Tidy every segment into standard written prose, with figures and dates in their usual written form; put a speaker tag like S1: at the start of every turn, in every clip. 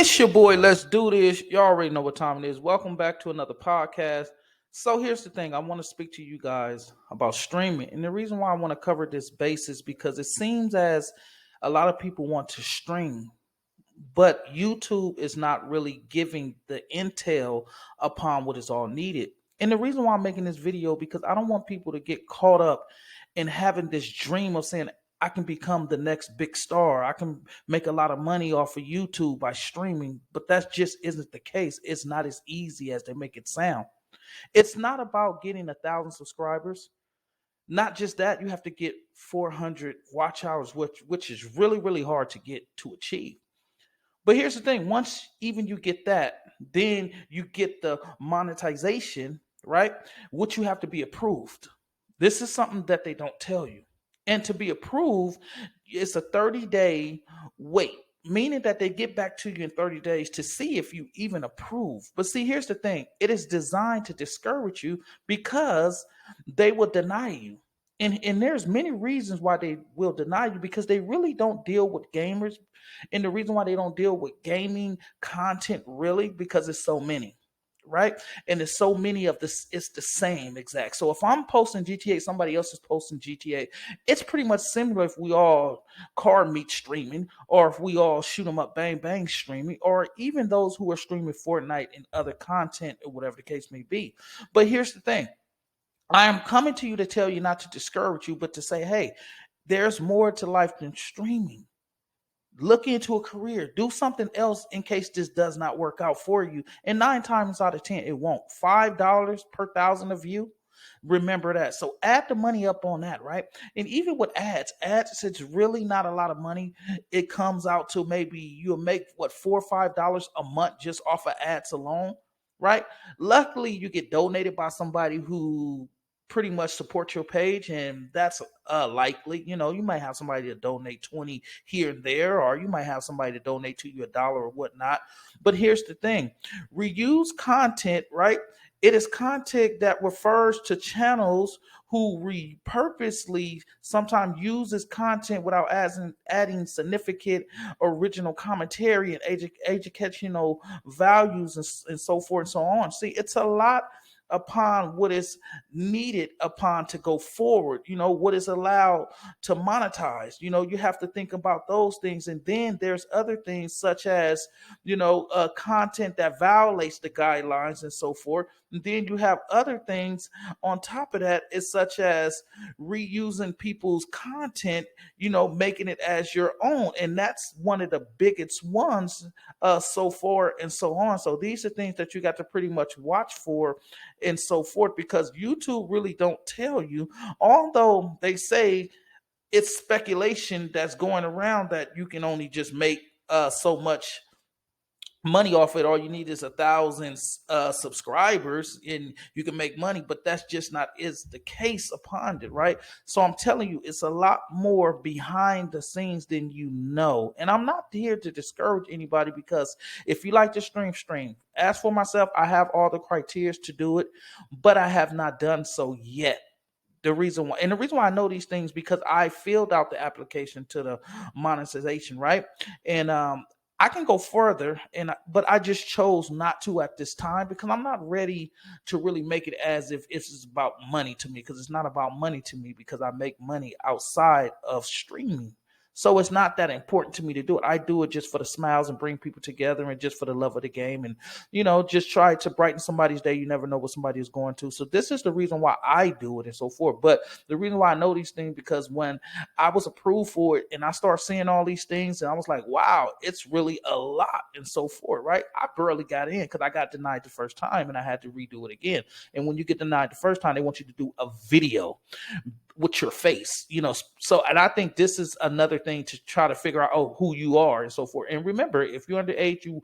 S1: It's your boy. Let's do this. You already know what time it is. Welcome back to another podcast. So here's the thing. I want to speak to you guys about streaming. And the reason why I want to cover this base is because it seems as a lot of people want to stream, but YouTube is not really giving the intel upon what is all needed. And the reason why I'm making this video because I don't want people to get caught up in having this dream of saying I can become the next big star. I can make a lot of money off of YouTube by streaming, but that just isn't the case. It's not as easy as they make it sound. It's not about getting 1,000 subscribers. Not just that, you have to get 400 watch hours, which is really, really hard to get to achieve. But here's the thing, once even you get that, then you get the monetization, right? Which you have to be approved. This is something that they don't tell you. And to be approved, it's a 30-day wait, meaning that they get back to you in 30 days to see if you even approve. But see, here's the thing, it is designed to discourage you because they will deny you. And there's many reasons why they will deny you because they really don't deal with gamers. And the reason why they don't deal with gaming content really because it's so many, right? And there's so many of this, it's the same exact. So if I'm posting GTA, somebody else is posting GTA. It's pretty much similar if we all car meet streaming, or if we all shoot 'em up bang bang streaming, or even those who are streaming Fortnite and other content or whatever the case may be. But here's the thing. I am coming to you to tell you not to discourage you, but to say, hey, there's more to life than streaming. Look into a career. Do something else in case this does not work out for you. And 9 times out of 10, it won't. $5 per thousand of you. Remember that. So add the money up on that, right? And even with ads, it's really not a lot of money. It comes out to maybe you'll make what $4 or $5 a month just off of ads alone, right? Luckily, you get donated by somebody who pretty much support your page, and that's likely. You might have somebody to donate 20 here and there, or you might have somebody to donate to you $1 or whatnot. But here's the thing, reuse content, right? It is content that refers to channels who repurposely sometimes uses content without adding significant original commentary and educational values and so forth and so on. See, it's a lot upon what is needed upon to go forward, what is allowed to monetize. You have to think about those things. And then there's other things such as, content that violates the guidelines and so forth. And then you have other things on top of that, is such as reusing people's content, making it as your own. And that's one of the biggest ones, so forth and so on. So these are things that you got to pretty much watch for and so forth, because YouTube really don't tell you, although they say it's speculation that's going around that you can only just make so much money off it. All you need is 1,000 subscribers and you can make money, but that's just not is the case upon it, right? So I'm telling you, it's a lot more behind the scenes than you know. And I'm not here to discourage anybody, because if you like to stream. As for myself, I have all the criteria to do it, but I have not done so yet. The reason why I know these things, because I filled out the application to the monetization, right? And I can go further, but I just chose not to at this time, because I'm not ready to really make it as if it's about money to me, because it's not about money to me, because I make money outside of streaming. So it's not that important to me to do it. I do it just for the smiles and bring people together, and just for the love of the game, and just try to brighten somebody's day. You never know what somebody is going to. So this is the reason why I do it and so forth. But the reason why I know these things, because when I was approved for it and I started seeing all these things, and I was like, wow, it's really a lot and so forth, right? I barely got in because I got denied the first time and I had to redo it again. And when you get denied the first time, they want you to do a video with your face, so, and I think this is another thing to try to figure out, who you are and so forth. And remember, if you're underage, you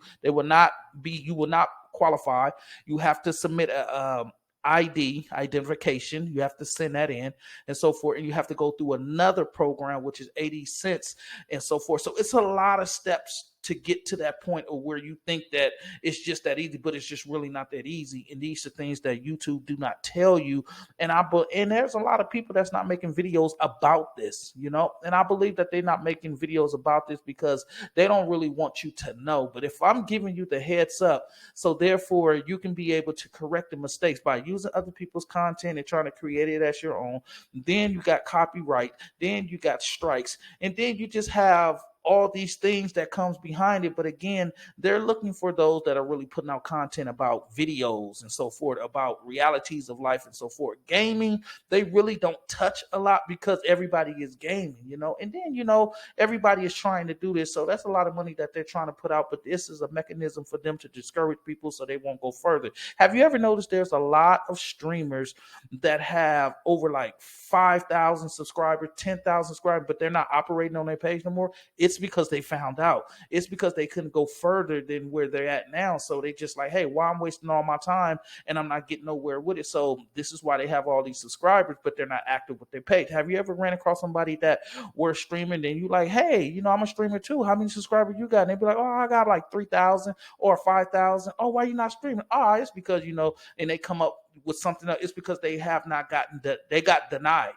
S1: will not qualify. You have to submit a identification. You have to send that in and so forth. And you have to go through another program, which is 80 cents and so forth. So it's a lot of steps to get to that point of where you think that it's just that easy, but it's just really not that easy. And these are things that YouTube do not tell you. And there's a lot of people that's not making videos about this, and I believe that they're not making videos about this because they don't really want you to know. But if I'm giving you the heads up, so therefore you can be able to correct the mistakes by using other people's content and trying to create it as your own, then you got copyright, then you got strikes, and then you just have all these things that comes behind it. But again, they're looking for those that are really putting out content about videos and so forth, about realities of life and so forth. Gaming, they really don't touch a lot because everybody is gaming, and then, everybody is trying to do this. So that's a lot of money that they're trying to put out, but this is a mechanism for them to discourage people so they won't go further. Have you ever noticed there's a lot of streamers that have over like 5,000 subscribers, 10,000 subscribers, but they're not operating on their page no more? It's because they found out. It's because they couldn't go further than where they're at now. So they just like, hey, why I'm wasting all my time and I'm not getting nowhere with it. So this is why they have all these subscribers, but they're not active with their page. Have you ever ran across somebody that were streaming and you like, hey, I'm a streamer too. How many subscribers you got? And they'd be like, oh, I got like 3,000 or 5,000. Oh, why you not streaming? Oh, it's because, and they come up with something else. It's because they have not gotten they got denied,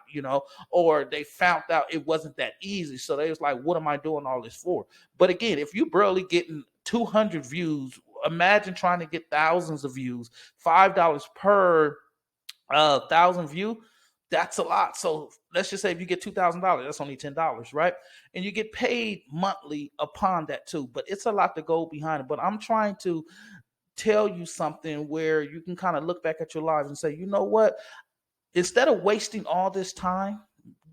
S1: or they found out it wasn't that easy. So they was like, what am I doing all this for? But again, if you barely getting 200 views, imagine trying to get thousands of views. $5 per 1,000 view. That's a lot. So let's just say if you get $2,000, that's only $10, right? And you get paid monthly upon that too. But it's a lot to go behind it. But I'm trying to tell you something where you can kind of look back at your lives and say, you know what? Instead of wasting all this time,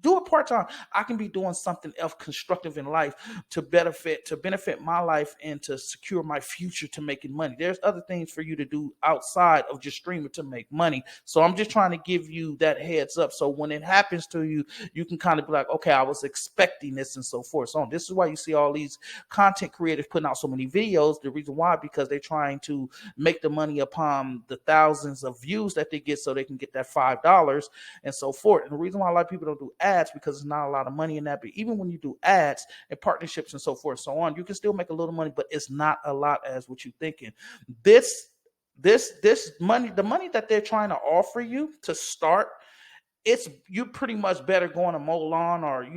S1: do it part-time. I can be doing something else constructive in life to benefit my life and to secure my future to making money. There's other things for you to do outside of just streaming to make money. So I'm just trying to give you that heads up. So when it happens to you, you can kind of be like, okay, I was expecting this and so forth. So this is why you see all these content creators putting out so many videos. The reason why, because they're trying to make the money upon the thousands of views that they get so they can get that $5 and so forth. And the reason why a lot of people don't do ads, because there's not a lot of money in that. But even when you do ads and partnerships and so forth, so on, you can still make a little money, but it's not a lot as what you're thinking. This money, the money that they're trying to offer you to start, you pretty much better going to mow lawn, or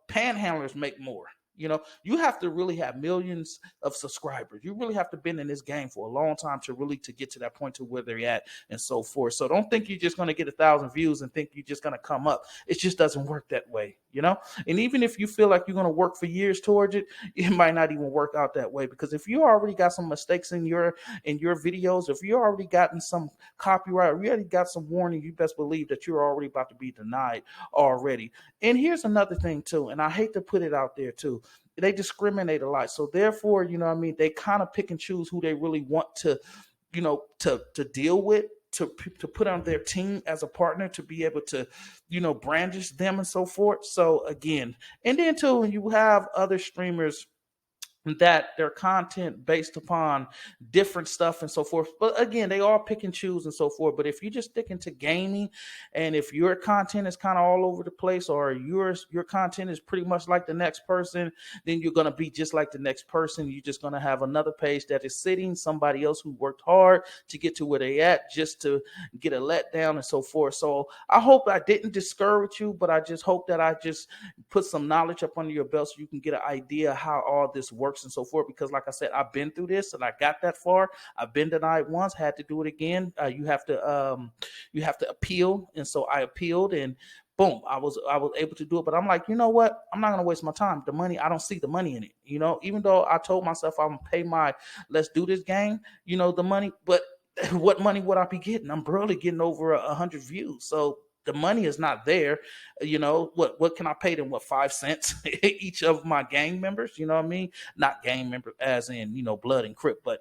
S1: panhandlers make more. You have to really have millions of subscribers. You really have to been in this game for a long time to get to that point to where they're at and so forth. So don't think you're just going to get 1,000 views and think you're just going to come up. It just doesn't work that way, And even if you feel like you're going to work for years towards it, it might not even work out that way, because if you already got some mistakes in your videos, if you already gotten some copyright, or you already got some warning, you best believe that you're already about to be denied already. And here's another thing too, and I hate to put it out there too. They discriminate a lot. So therefore, they kind of pick and choose who they really want to, to deal with, to put on their team as a partner, to be able to, brandish them and so forth. So again, and then too, when you have other streamers that their content based upon different stuff and so forth. But again, they all pick and choose and so forth. But if you're just sticking to gaming, and if your content is kind of all over the place, or your content is pretty much like the next person, then you're going to be just like the next person. You're just going to have another page that is sitting somebody else who worked hard to get to where they at, just to get a letdown and so forth. So I hope I didn't discourage you, but I just hope that I just put some knowledge up under your belt so you can get an idea how all this works and so forth. Because like I said, I've been through this and I got that far. I've been denied once, had to do it again. You have to appeal, and so I appealed, and boom, I was able to do it. But I'm like, you know what? I'm not gonna waste my time. The money, I don't see the money in it. Even though I told myself I'm gonna pay my let's do this game, the money, but what money would I be getting? I'm barely getting over 100 views. So the money is not there. What can I pay them? 5 cents each of my gang members? You know what I mean? Not gang members as in, blood and crip, but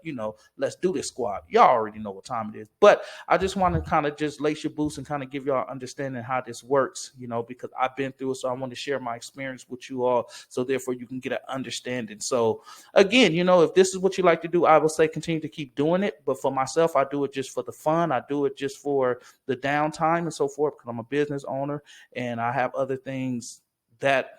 S1: let's do this squad. Y'all already know what time it is. But I just want to kind of just lace your boots and kind of give y'all understanding how this works, because I've been through it. So I want to share my experience with you all. So therefore you can get an understanding. So again, if this is what you like to do, I will say continue to keep doing it. But for myself, I do it just for the fun. I do it just for the downtime and so forth, because I'm a business owner and I have other things that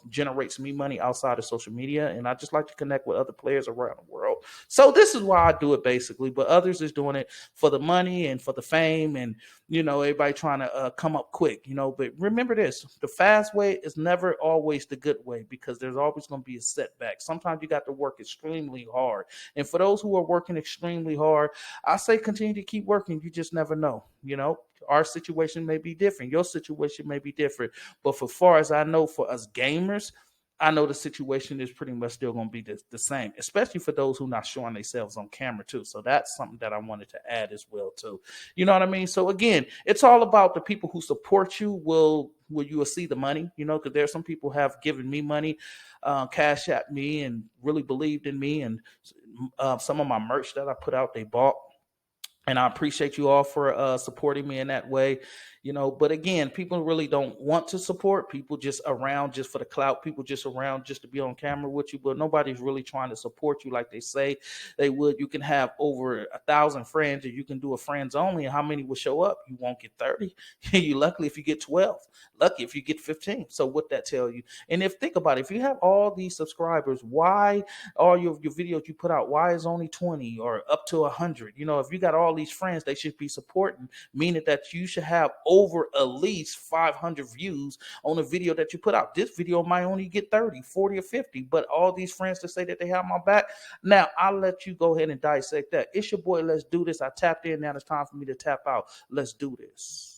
S1: generates me money outside of social media. And I just like to connect with other players around the world. So this is why I do it basically. But others is doing it for the money and for the fame, and everybody trying to come up quick. But remember this: the fast way is never always the good way, because there's always going to be a setback. Sometimes you got to work extremely hard. And for those who are working extremely hard, I say continue to keep working. You just never know. Our situation may be different. Your situation may be different. But for far as I know, for us gamers, I know the situation is pretty much still going to be the same, especially for those who not showing themselves on camera too. So that's something that I wanted to add as well too. You know what I mean? So again, it's all about the people who support you. You will see the money, because there's some people have given me money, cash at me, and really believed in me, and some of my merch that I put out, they bought. And I appreciate you all for supporting me in that way. But again, people really don't want to support. People just around just for the clout. People just around just to be on camera with you. But nobody's really trying to support you like they say they would. You can have over 1,000 friends, or you can do a friends only. And how many will show up? You won't get 30. You're lucky if you get 12. Lucky if you get 15. So what that tell you? And think about it, if you have all these subscribers, why all your videos you put out, why is only 20 or up to 100? If you got all these friends, they should be supporting, meaning that you should have over at least 500 views on a video that you put out. This video might only get 30, 40, or 50, but all these friends to say that they have my back. Now I'll let you go ahead and dissect that. It's your boy, Let's Do This. I tapped in. Now it's time for me to tap out. Let's do this.